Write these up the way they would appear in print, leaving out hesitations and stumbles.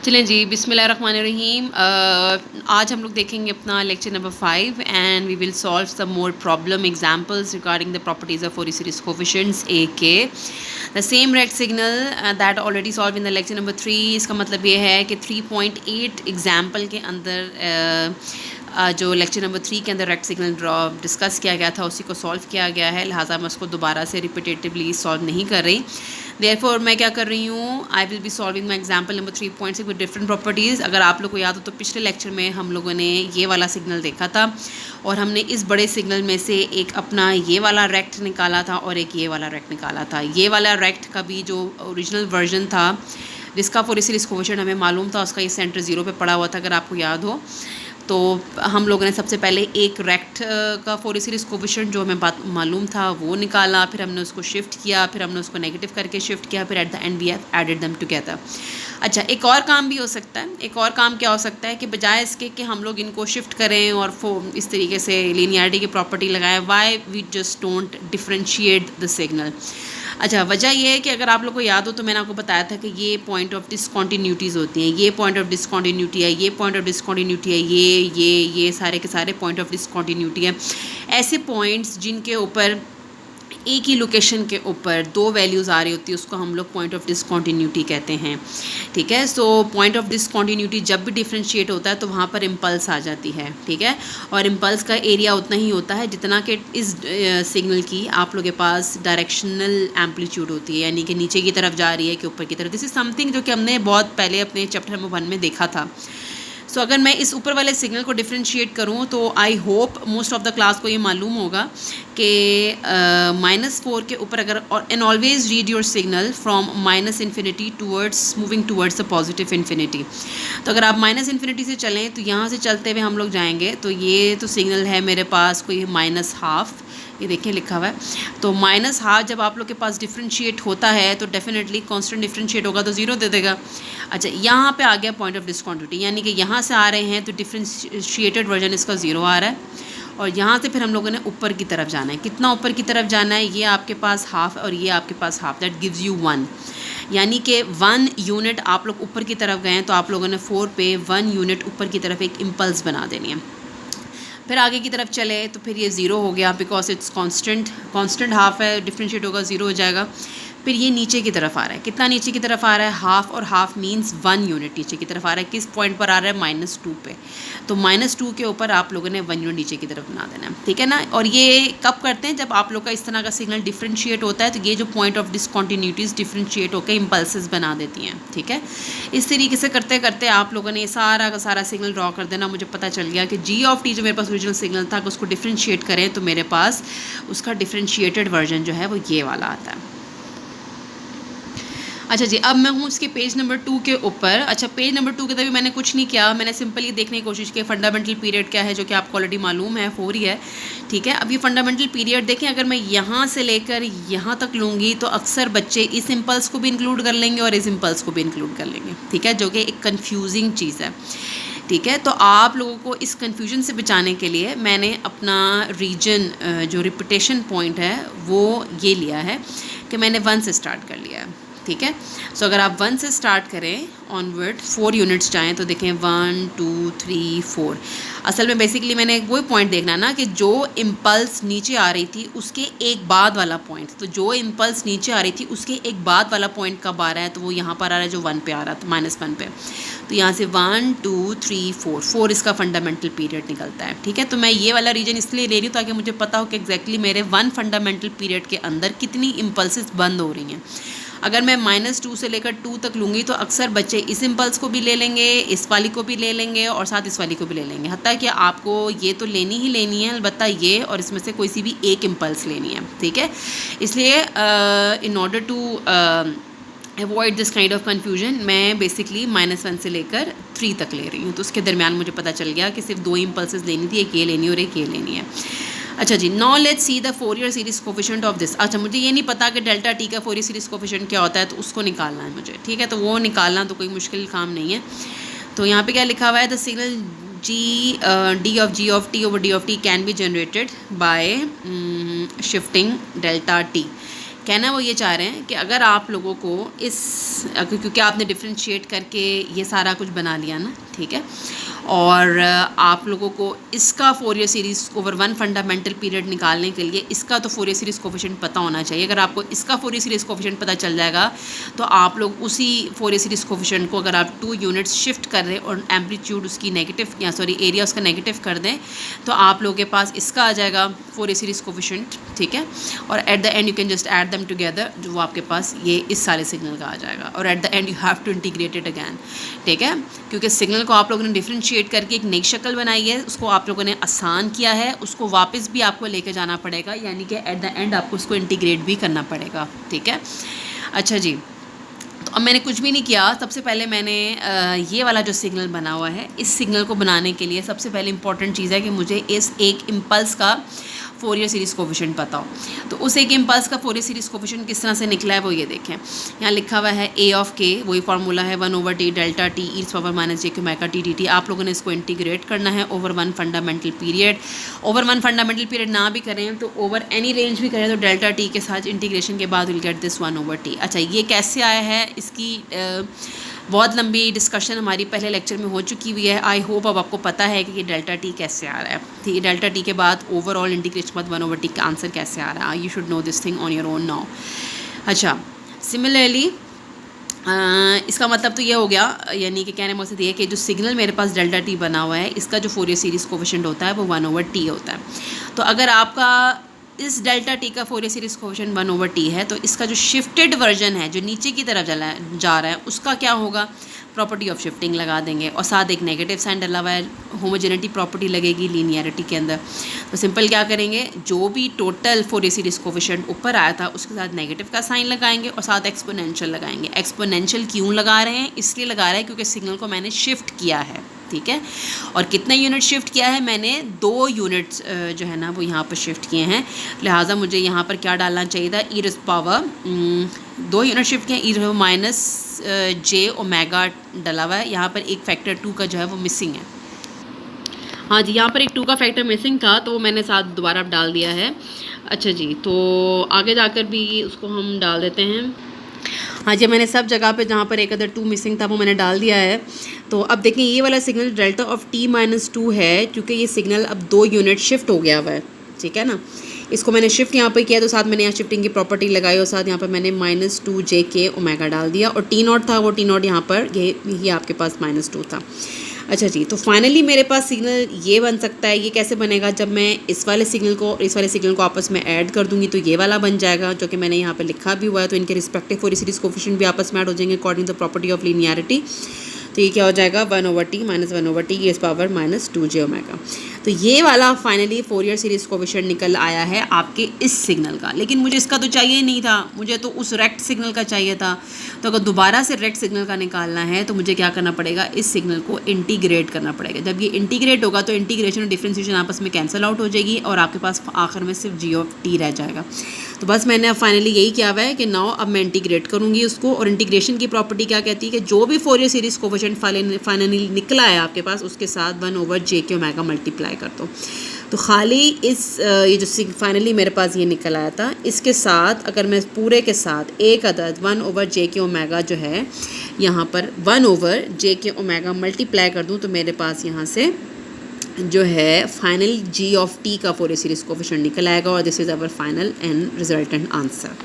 चलें जी, बिस्मिल्लाहिर्रहमानिर्रहीम। आज हम लोग देखेंगे अपना lecture number 5 and we will solve some more problem examples regarding the properties of Fourier series coefficients A K the same rect signal that already solve in the lecture number 3। इसका मतलब ये है कि 3.8 एग्जाम्पल के अंदर जो lecture number 3 के अंदर रेक्ट सिग्नल ड्रॉ डिस्कस किया गया था उसी को सॉल्व किया गया है, लिहाजा मैं उसको दोबारा से रिपीटेटिवली सॉल्व नहीं कर रही। देयरफॉर मैं क्या कर रही हूँ, I will be solving my example number 3.6 with different properties. अगर आप लोग को याद हो तो पिछले लेक्चर में हम लोगों ने ये वाला सिग्नल देखा था और हमने इस बड़े सिग्नल में से एक अपना ये वाला रेक्ट निकाला था और एक ये वाला रेक्ट निकाला था। ये वाला रेक्ट का भी जो ओरिजिनल वर्जन था जिसका फोरियर सीरीज कोफिशिएंट हमें मालूम था, उसका ये सेंटर 0 पे पड़ा हुआ था अगर आपको याद हो। तो हम लोगों ने सबसे पहले एक रेक्ट का फोरियर सीरीज कोफिशिएंट जो हमें बात मालूम था वो निकाला, फिर हमने उसको शिफ्ट किया, फिर हमने उसको नेगेटिव करके शिफ्ट किया, फिर at the end we have added them together. अच्छा, एक और काम भी हो सकता है। एक और काम क्या हो सकता है कि बजाय इसके कि हम लोग इनको शिफ्ट करें और इस तरीके से लीनियरिटी की प्रॉपर्टी लगाएं, why we just don't differentiate the signal. अच्छा, वजह यह है कि अगर आप लोग को याद हो तो मैंने आपको बताया था कि ये पॉइंट ऑफ डिसकॉन्टीन्यूटीज़ होती हैं। ये पॉइंट ऑफ डिसकॉन्टीन्यूटी है, ये पॉइंट ऑफ डिसकॉन्टीन्यूटी है, ये सारे के सारे पॉइंट ऑफ डिसकॉन्टीन्यूटी है। ऐसे पॉइंट्स जिनके ऊपर एक ही लोकेशन के ऊपर दो वैल्यूज़ आ रही होती है उसको हम लोग पॉइंट ऑफ डिसकॉन्टीन्यूटी कहते हैं। ठीक है, सो पॉइंट ऑफ डिसकॉन्टीन्यूटी जब भी डिफ्रेंशिएट होता है तो वहाँ पर इम्पल्स आ जाती है। ठीक है, और इम्पल्स का एरिया उतना ही होता है जितना कि इस सिग्नल की आप लोगों के पास डायरेक्शनल एम्पलीट्यूड होती है, यानी कि नीचे की तरफ जा रही है कि ऊपर की तरफ। दिस इज़ समथिंग जो कि हमने बहुत पहले अपने चैप्टर नंबर 1 में देखा था। सो अगर मैं इस ऊपर वाले सिग्नल को डिफ्रेंशिएट करूँ तो I hope most of the class को ये मालूम होगा कि -4 के ऊपर अगर and always read your signal from -infinity towards moving towards the positive infinity. तो अगर आप -इन्फिनिटी से चलें तो यहाँ से चलते हुए हम लोग जाएंगे तो ये तो सिग्नल है मेरे पास कोई -12, ये देखिए लिखा हुआ है। तो -12 जब आप लोग के पास डिफ्रेंशिएट होता है तो डेफिनेटली कांस्टेंट डिफ्रेंशिएट होगा तो 0 दे देगा। अच्छा, यहाँ पे आ गया पॉइंट ऑफ डिसकॉन्टिन्यूटी, यानी कि यहाँ से आ रहे हैं तो डिफ्रेंशिएटेड वर्जन इसका 0 आ रहा है और यहाँ से फिर हम लोगों ने ऊपर की तरफ जाना है। कितना ऊपर की तरफ जाना है, ये आपके पास हाफ और ये आपके पास हाफ, दैट गिव्स यू 1, यानी कि 1 यूनिट आप लोग ऊपर की तरफ गए हैं तो आप लोगों ने 4 पे 1 यूनिट ऊपर की तरफ एक इम्पल्स बना देनी है। फिर आगे की तरफ चले तो फिर ये 0 हो गया बिकॉज इट्स कांस्टेंट हाफ है, डिफ्रेंशिएट होगा 0 हो जाएगा। फिर ये नीचे की तरफ आ रहा है, कितना नीचे की तरफ आ रहा है, हाफ, और हाफ मींस 1 यूनिट नीचे की तरफ आ रहा है। किस पॉइंट पर आ रहा है, -2 पे। तो -2 के ऊपर आप लोगों ने 1 यूनिट नीचे की तरफ बना देना है। ठीक है ना, और ये कब करते हैं, जब आप लोग का इस तरह का सिग्नल डिफ्रेंशिएट होता है तो ये जो पॉइंट ऑफ डिसकॉन्टीन्यूटीज़ डिफ्रेंशिएट होकर इम्पल्सेस बना देती हैं। ठीक है, इस तरीके से करते करते आप लोगों ने सारा का सारा सिग्नल ड्रॉ कर देना। मुझे पता चल गया कि g(t) जो मेरे पास ओरिजिनल सिग्नल था, उसको डिफ्रेंशिएट करें तो मेरे पास उसका डिफ्रेंशिएटेड वर्जन जो है वो ये वाला आता है। अच्छा जी, अब मैं हूँ उसके पेज नंबर 2 के ऊपर। अच्छा, पेज नंबर 2 के तभी मैंने कुछ नहीं किया, मैंने सिंपल ये देखने की कोशिश की फंडामेंटल पीरियड क्या है, जो कि आपको ऑलरेडी मालूम है 4 ही है। ठीक है, अब ये फंडामेंटल पीरियड देखें, अगर मैं यहाँ से लेकर यहाँ तक लूँगी तो अक्सर बच्चे इस इम्पल्स को भी इंक्लूड कर लेंगे और इस इम्पल्स को भी इंक्लूड कर लेंगे। ठीक है, जो कि एक कन्फ्यूजिंग चीज़ है। ठीक है, तो आप लोगों को इस कन्फ्यूजन से बचाने के लिए मैंने अपना रीजन जो रिपीटेशन पॉइंट है वो ये लिया है कि मैंने 1 से स्टार्ट कर लिया है। ठीक है, सो अगर आप 1 से स्टार्ट करें ऑनवर्ड 4 यूनिट्स जाएँ तो देखें 1 2 3 4। असल में बेसिकली मैंने वही पॉइंट देखना ना कि जो इम्पल्स नीचे आ रही थी उसके एक बाद वाला पॉइंट, तो जो इम्पल्स नीचे आ रही थी उसके एक बाद वाला पॉइंट कब आ रहा है, तो वो यहाँ पर आ रहा है जो 1 पे आ रहा था, -1 पे। तो यहाँ से 1 2 3 4 इसका फंडामेंटल पीरियड निकलता है। ठीक है, तो मैं ये वाला रीजन इसलिए ले रही हूँ ताकि मुझे पता हो कि एग्जैक्टली मेरे 1 फंडामेंटल पीरियड के अंदर कितनी इम्पल्सेस बंद हो रही हैं। अगर मैं -2 से लेकर 2 तक लूँगी तो अक्सर बच्चे इस इम्पल्स को भी ले लेंगे, इस वाली को भी ले लेंगे और साथ इस वाली को भी ले लेंगे। हत्ता कि आपको ये तो लेनी ही लेनी है, अलबत्ता ये और इसमें से कोई सी भी एक इम्पल्स लेनी है। ठीक है, इसलिए in order to avoid this kind of confusion मैं बेसिकली -1 से लेकर 3 तक ले रही हूँ। तो उसके दरमियान मुझे पता चल गया कि सिर्फ 2 इम्पल्सेस लेनी थी, एक ये लेनी और एक ये लेनी है। अच्छा जी, now let's see the Fourier series coefficient of this. अच्छा, मुझे ये नहीं पता कि डेल्टा टी का फोरियर सीरीज कोफिशिएंट क्या होता है, तो उसको निकालना है मुझे। ठीक है, तो वो निकालना तो कोई मुश्किल काम नहीं है। तो यहाँ पे क्या लिखा हुआ है, the signal d of t over d of t can be generated by shifting delta T. कहना वो ये चाह रहे हैं कि अगर आप लोगों को क्योंकि आपने डिफ्रेंशिएट करके ये सारा कुछ बना लिया ना, ठीक है, और आप लोगों को इसका Fourier series over one fundamental period निकालने के लिए इसका तो फोरियर सीरीज़ कोफिशिएंट पता होना चाहिए। अगर आपको इसका फोरियर सीरीज़ कोफिशिएंट पता चल जाएगा तो आप लोग उसी फोरियर सीरीज़ कोफिशिएंट को अगर आप 2 यूनिट्स शिफ्ट कर रहे हैं और एम्पलीट्यूड उसकी नेगेटिव एरिया उसका नेगेटिव कर दें तो आप लोगों के पास इसका आ जाएगा फोरियर सीरीज़ कोफिशिएंट, ठीक है, और at the end you can just add them together, जो वो आपके पास ये इस सारे सिग्नल का आ जाएगा, और at the end you have to integrate it again, ठीक है, क्योंकि सिग्नल को आप लोगों ने डिफ्रेंशिएट करके एक नई शक्ल बनाई है, उसको आप लोगों ने आसान किया है, उसको वापस भी आपको लेके जाना पड़ेगा, यानी कि एट द एंड आपको उसको इंटीग्रेट भी करना पड़ेगा, ठीक है। अच्छा जी, तो अब मैंने कुछ भी नहीं किया। सबसे पहले मैंने ये वाला जो सिग्नल बना हुआ है, इस सिग्नल को बनाने के लिए सबसे पहले इंपॉर्टेंट चीज़ है कि मुझे इस एक इम्पल्स का फोरियर सीरीज़ कोफिशिएंट पता हो। तो उस एक इम्पल्स का फोरियर सीरीज़ कोफिशिएंट किस तरह से निकला है वो ये देखें। यहाँ लिखा हुआ है a ऑफ k, वही फार्मूला है 1/t delta t e power minus J Q omega t dt। आप लोगों ने इसको इंटीग्रेट करना है over one fundamental period. Over one fundamental period ना भी करें तो ओवर एनी रेंज भी करें तो डेल्टा t के साथ इंटीग्रेशन के बाद विल गेट दिस 1/t। अच्छा, ये कैसे आया है, इसकी बहुत लंबी डिस्कशन हमारी पहले लेक्चर में हो चुकी हुई है। आई होप अब आपको पता है कि ये डेल्टा टी कैसे आ रहा है, ठीक है, डेल्टा टी के बाद ओवरऑल इंटीग्रेशन के बाद 1/t का आंसर कैसे आ रहा है। You should know this thing on your own now. अच्छा, सिमिलरली इसका मतलब तो ये हो गया, यानी कि कहने मकसद ये है कि जो सिग्नल मेरे पास डेल्टा टी बना हुआ है इसका जो फोरियर सीरीज़ कोफिशिएंट होता है वो 1/t होता है। तो अगर आपका इस डेल्टा टी का फोरियर सीरीज़ कोफिशिएंट 1/t है तो इसका जो शिफ्टेड वर्जन है, जो नीचे की तरफ जा रहा है, उसका क्या होगा, प्रॉपर्टी ऑफ शिफ्टिंग लगा देंगे और साथ एक नेगेटिव साइन डला हुआ है, होमोजेनिटी प्रॉपर्टी लगेगी लीनियरिटी के अंदर। तो सिंपल क्या करेंगे, जो भी टोटल फोरियर सीरीज़ कोफिशिएंट ऊपर आया था उसके साथ नेगेटिव का साइन लगाएंगे और साथ एक्सपोनेंशियल लगाएंगे। एक्सपोनेंशियल क्यों लगा रहे हैं, इसलिए लगा रहे हैं क्योंकि सिग्नल को मैंने शिफ्ट किया है, ठीक है, और कितना यूनिट शिफ्ट किया है मैंने, 2 यूनिट्स जो है ना वो यहाँ पर शिफ्ट किए हैं। लिहाजा मुझे यहाँ पर क्या डालना चाहिए था, ई रेज़ पावर 2 यूनिट शिफ्ट किए, ई माइनस जे ओमेगा डला हुआ है। यहाँ पर एक फैक्टर 2 का जो है वो मिसिंग है। हाँ जी, यहाँ पर एक 2 का फैक्टर मिसिंग था तो वो मैंने साथ दोबारा डाल दिया है। अच्छा जी, तो आगे जाकर भी उसको हम डाल देते हैं। हाँ जी, मैंने सब जगह पे जहाँ पर एक अदर 2 मिसिंग था वो मैंने डाल दिया है। तो अब देखें, ये वाला सिग्नल डेल्टा ऑफ t-2 है, क्योंकि ये सिग्नल अब 2 यूनिट शिफ्ट हो गया हुआ है, ठीक है ना। इसको मैंने शिफ्ट यहाँ पे किया तो साथ मैंने यहाँ शिफ्टिंग की प्रॉपर्टी लगाई और साथ यहाँ पर मैंने -2j ओमेगा डाल दिया, और t0 था वो t0 यहाँ पर ये आपके पास -2 था। अच्छा जी, तो फाइनली मेरे पास सिग्नल ये बन सकता है। ये कैसे बनेगा, जब मैं इस वाले सिग्नल को इस वाले सिग्नल को आपस में ऐड कर दूंगी तो ये वाला बन जाएगा, जो कि मैंने यहाँ पे लिखा भी हुआ है। तो इनके रिस्पेक्टिव फोरियर सीरीज़ कोफिशिएंट भी आपस में ऐड हो जाएंगे according to the property of linearity. तो ये क्या हो जाएगा, 1/t minus 1/t e power -2j omega. तो ये वाला फाइनली फोरियर सीरीज़ कोफिशिएंट निकल आया है आपके इस सिग्नल का। लेकिन मुझे इसका तो चाहिए ही नहीं था, मुझे तो उस रेक्ट सिग्नल का चाहिए था। तो अगर दोबारा से रेक्ट सिग्नल का निकालना है तो मुझे क्या करना पड़ेगा, इस सिग्नल को इंटीग्रेट करना पड़ेगा। जब ये इंटीग्रेट होगा तो इंटीग्रेशन और डिफ्रेंशिएशन आपस में कैंसिल आउट हो जाएगी और आपके पास आखिर में सिर्फ g रह जाएगा। तो बस मैंने अब फाइनली यही किया हुआ है कि नाउ अब मैं इंटीग्रेट करूँगी उसको। और इंटीग्रेशन की प्रॉपर्टी क्या कहती है कि जो भी फोरियर सीरीज़ कोफिशिएंट फाइनली निकला है आपके पास उसके साथ 1/j ओमेगा मल्टीप्लाई कर दो। तो खाली ये जो फाइनली मेरे पास ये निकल आया था, इसके साथ अगर मैं पूरे के साथ एक अदद 1/j ओमेगा जो है यहाँ पर 1/j ओमेगा मल्टीप्लाई कर दूँ तो मेरे पास यहाँ से जो है फाइनल g का फोरियर सीरीज़ कोफिशिएंट निकल आएगा। और this is our final and resultant answer.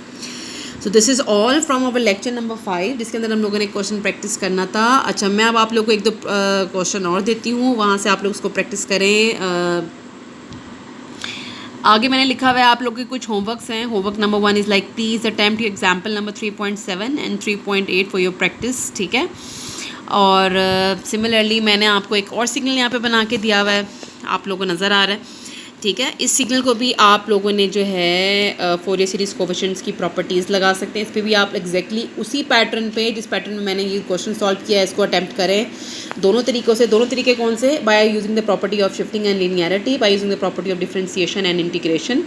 So this is all from our lecture number 5, जिसके अंदर हम लोगों ने क्वेश्चन प्रैक्टिस करना था। अच्छा, मैं अब आप लोगों को 1-2 क्वेश्चन और देती हूँ, वहाँ से आप लोग उसको प्रैक्टिस करें। आगे मैंने लिखा हुआ है आप लोग के कुछ होमवर्क्स हैं। Homework number 1 is like please attempt your example number 3.7 and 3.8 for your practice, ठीक है। और सिमिलरली मैंने आपको एक और सिग्नल यहाँ पे बना के दिया हुआ है, आप लोगों को नज़र आ रहा है, ठीक है। इस सिग्नल को भी आप लोगों ने जो है फोरियर सीरीज़ कोफिशिएंट्स की प्रॉपर्टीज़ लगा सकते हैं। इस पर भी आप एग्जैक्टली उसी पैटर्न पे जिस पैटर्न में मैंने ये क्वेश्चन सॉल्व किया है इसको अटैम्प्ट करें दोनों तरीक़ों से। दोनों तरीके कौन से, by using the property of shifting and linearity, by using the property of differentiation and integration,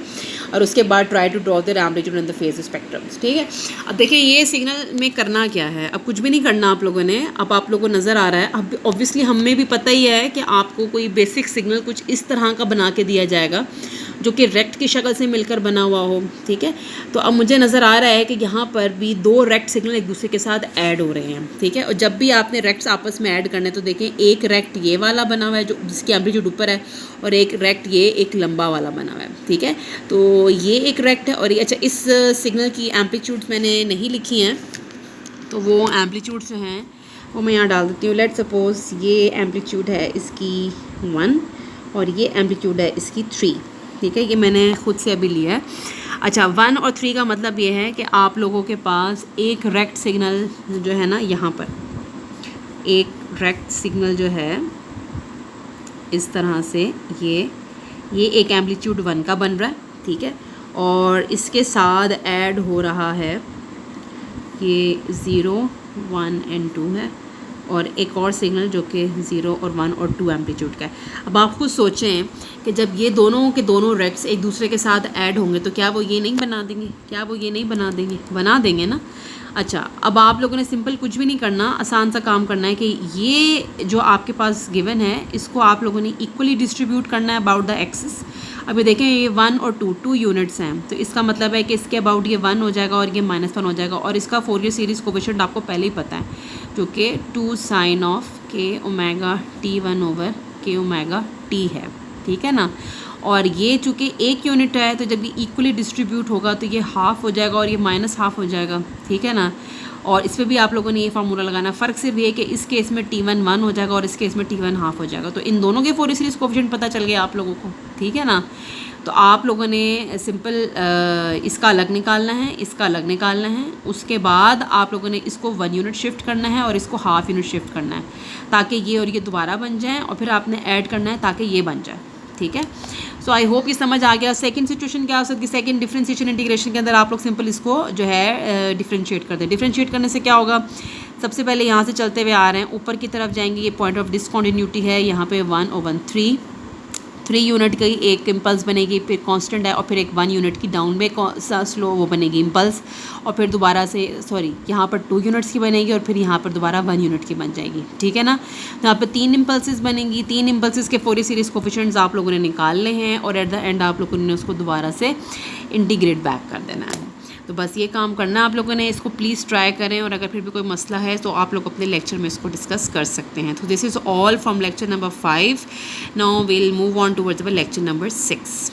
और उसके बाद try to draw the amplitude and the phase spectrums, ठीक है। अब देखिए ये सिग्नल में करना क्या है, अब कुछ भी नहीं करना आप लोगों ने। अब आप लोगों को नज़र आ रहा है, अब ऑब्वियसली हमें भी पता ही है कि आपको कोई बेसिक सिग्नल कुछ इस तरह का बना के दिया जाएगा जो कि रेक्ट की शक्ल से मिलकर बना हुआ हो, ठीक है। तो अब मुझे नज़र आ रहा है कि यहाँ पर भी दो रेक्ट सिग्नल एक दूसरे के साथ ऐड हो रहे हैं, ठीक है। और जब भी आपने रेक्ट्स आपस में ऐड करने तो देखें एक रेक्ट ये वाला बना हुआ है जो जिसकी एम्पलीट्यूड ऊपर है, और एक रेक्ट ये एक लंबा वाला बना हुआ है, ठीक है। तो ये एक रेक्ट है और ये, अच्छा इस सिग्नल की एम्पलीट्यूड्स मैंने नहीं लिखी हैं, तो वो एम्पलीट्यूड्स जो हैं वो मैं यहाँ डाल देती हूँ। लेट सपोज़ ये एम्पलीट्यूड है इसकी 1 और ये एम्पलीट्यूड है इसकी 3, ठीक है। ये मैंने खुद से अभी लिया है। अच्छा 1 और 3 का मतलब ये है कि आप लोगों के पास एक रेक्ट सिग्नल जो है ना, यहाँ पर एक रेक्ट सिग्नल जो है इस तरह से ये एक एम्पलीट्यूड 1 का बन रहा है, ठीक है। और इसके साथ ऐड हो रहा है ये 0, 1 एंड 2 है, और एक और सिग्नल जो कि 0 और 1 और 2 एम्पलीट्यूड का है। अब आप खुद सोचें कि जब ये दोनों के दोनों रेक्ट्स एक दूसरे के साथ ऐड होंगे तो क्या वो ये नहीं बना देंगे? क्या वो ये नहीं बना देंगे? बना देंगे ना। अच्छा अब आप लोगों ने सिंपल कुछ भी नहीं करना, आसान सा काम करना है कि ये जो आपके पास गिवन है इसको आप लोगों ने इक्वली डिस्ट्रीब्यूट करना है अबाउट द एक्सिस। अभी देखें ये 1 और 2 यूनिट्स हैं, तो इसका मतलब है कि इसके अबाउट ये 1 हो जाएगा और ये -1 हो जाएगा। और इसका फोरियर सीरीज़ कोएफिशिएंट आपको पहले ही पता है, जो कि 2 sin of k omega t1 over k omega t है, ठीक है ना। और ये चूँकि एक यूनिट है तो जब ये इक्वली डिस्ट्रीब्यूट होगा तो ये हाफ़ हो जाएगा और ये -हाफ़ हो जाएगा, ठीक है ना। और इस पर भी आप लोगों ने ये फार्मूला लगाना। फ़र्क सिर्फ ये कि इस केस में t1 1 हो जाएगा और इस केस में t1 हाफ़ हो जाएगा। तो इन दोनों के फोरियर सीरीज़ कोएफिशिएंट पता चल गया आप लोगों को, ठीक है ना। तो आप लोगों ने सिंपल इसका अलग निकालना है, इसका अलग निकालना है, उसके बाद आप लोगों ने इसको 1 यूनिट शिफ्ट करना है और इसको हाफ़ यूनिट शिफ्ट करना है ताकि ये और ये दोबारा बन जाए, और फिर आपने ऐड करना है ताकि ये बन जाए, ठीक है। सो आई होप ये समझ आ गया। सेकंड सिचुएशन क्या हो सकती है? सेकंड डिफरेंशिएशन इंटीग्रेशन के अंदर आप लोग सिंपल इसको जो है डिफरेंशिएट कर दें। डिफरेंशिएट करने से क्या होगा? सबसे पहले यहाँ से चलते हुए आ रहे हैं, ऊपर की तरफ जाएंगे, ये पॉइंट ऑफ डिसकॉन्टिन्यूटी है, यहाँ पे 1 और 1 3 यूनिट की एक इम्पल्स बनेगी, फिर कांस्टेंट है, और फिर एक 1 यूनिट की डाउन में स्लो वो बनेगी इम्पल्स, और फिर दोबारा से यहाँ पर 2 यूनिट्स की बनेगी और फिर यहाँ पर दोबारा 1 यूनिट की बन जाएगी, ठीक है ना। तो यहाँ पर 3 इम्पल्सेस बनेंगी। 3 इम्पल्सेस के फोरियर सीरीज़ कोएफिशिएंट्स आप लोगों ने निकालने हैं और एट द एंड आप लोगों ने उसको दोबारा से इंटीग्रेट बैक कर देना है। तो बस ये काम करना है आप लोगों ने। इसको प्लीज़ ट्राई करें, और अगर फिर भी कोई मसला है तो आप लोग अपने लेक्चर में इसको डिस्कस कर सकते हैं। तो this is all from lecture number 5। Now we'll move on towards our lecture number 6।